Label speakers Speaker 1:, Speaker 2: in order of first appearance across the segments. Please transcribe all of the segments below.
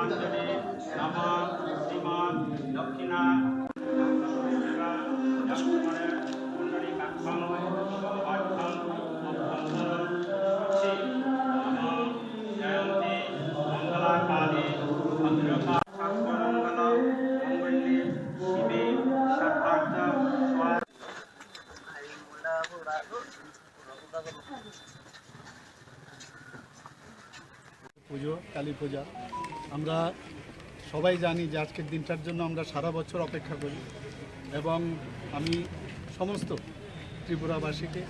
Speaker 1: পুষ্পাঞ্জলি নম শ্রীমৎ দক্ষিণা কুণ্ডলী কাক্ষং অর্থং অভ্যন্তর সূচি নম জয়ন্তী মঙ্গলাকালী ভদ্রকা সর্বমঙ্গল মঙ্গলে শিবে সর্বার্থ
Speaker 2: পুজো কালী পূজা আমরা সবাই জানি যে আজকের দিনটার জন্য আমরা সারা বছর অপেক্ষা করি এবং আমি সমস্ত ত্রিপুরাবাসীকে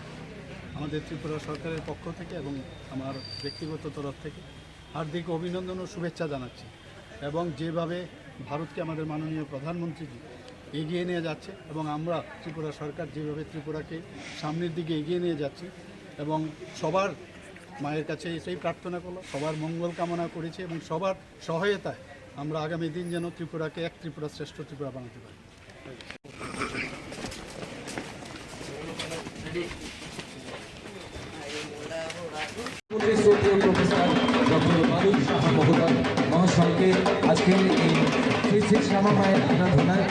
Speaker 2: আমাদের ত্রিপুরা সরকারের পক্ষ থেকে এবং আমার ব্যক্তিগত তরফ থেকে হার্দিক অভিনন্দন ও শুভেচ্ছা জানাচ্ছি এবং যেভাবে ভারতকে আমাদের মাননীয় প্রধানমন্ত্রীজি এগিয়ে নিয়ে যাচ্ছে এবং আমরা ত্রিপুরা সরকার যেভাবে ত্রিপুরাকে সামনের দিকে এগিয়ে নিয়ে যাচ্ছি এবং সবার মায়ের কাছে এটাই প্রার্থনা করলো, সবার মঙ্গল কামনা করেছে এবং সবার সহায়তায় আমরা আগামী দিন যেন ত্রিপুরাকে এক ত্রিপুরা শ্রেষ্ঠ ত্রিপুরা বানাতে পারি।
Speaker 3: মহাশয়কে আজকে এই শ্রী শ্রী শ্যামা মায়ের আরাধনায়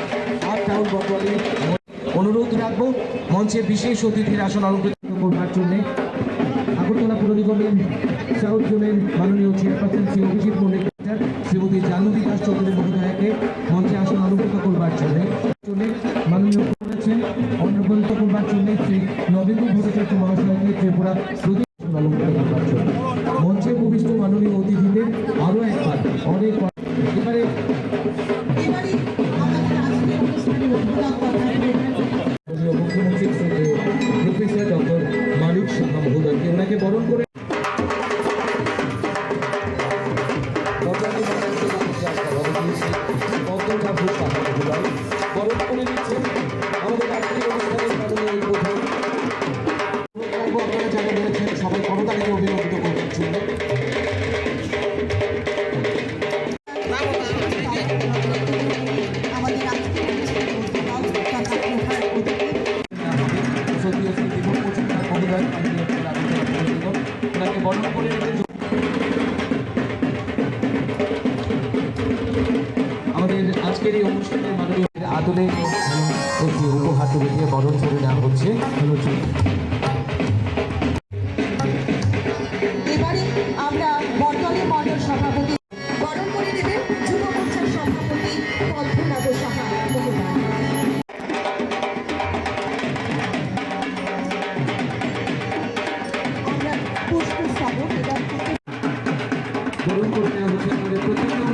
Speaker 3: টাউন বটওয়ালি অনুরোধ রাখবো মঞ্চে বিশেষ অতিথির আসন অলঙ্কৃত করবার জন্যে আগরতলা পুর নিগমের সাউথ জোনের মাননীয় চেয়ারপারসন শ্রী অভিজিৎ মল্লিক শ্রীমতী জাহ্নবী দাস চৌধুরী মহোদয়াকে মঞ্চে আসন অলঙ্কৃত করবার জন্যে মাননীয় করেছেন অলঙ্কৃত করবার জন্যে শ্রী নবেন্দু ভট্টাচার্য মহাশয়কে ত্রিপুরা প্রতিষ্ঠান অলঙ্কৃত করবার জন্য মঞ্চে উপবিষ্ট মাননীয় অতিথিদের আরও একবার অনেক এবারে মুখ্যমন্ত্রী প্রফেসর ডক্টর মানিক সাহা মহোদয়কে ওনাকে বরণ করে বরণ করে দিচ্ছেন আমাদের আজকের অনুষ্ঠানের মাননীয় এই প্রধান আপনারা যারা বলেছেন সবাই করতালিতে অভিনন্দিত করবার জন্য আমাদের আজকের এই অনুষ্ঠানের মাননীয় আদলে একটি উপহার তুলে দিয়ে বরণ করে নেওয়া হচ্ছে।
Speaker 4: এবারে আমরা বটতলী মণ্ডল সভাপতি বরণ করে দেবেন যুব মোর্চার সভাপতি পদ্মনাভ সাহা মহোদয়। আমরা পুষ্প স্তবক
Speaker 3: বরণ করে নেওয়া হচ্ছে আমাদের প্রত্যেক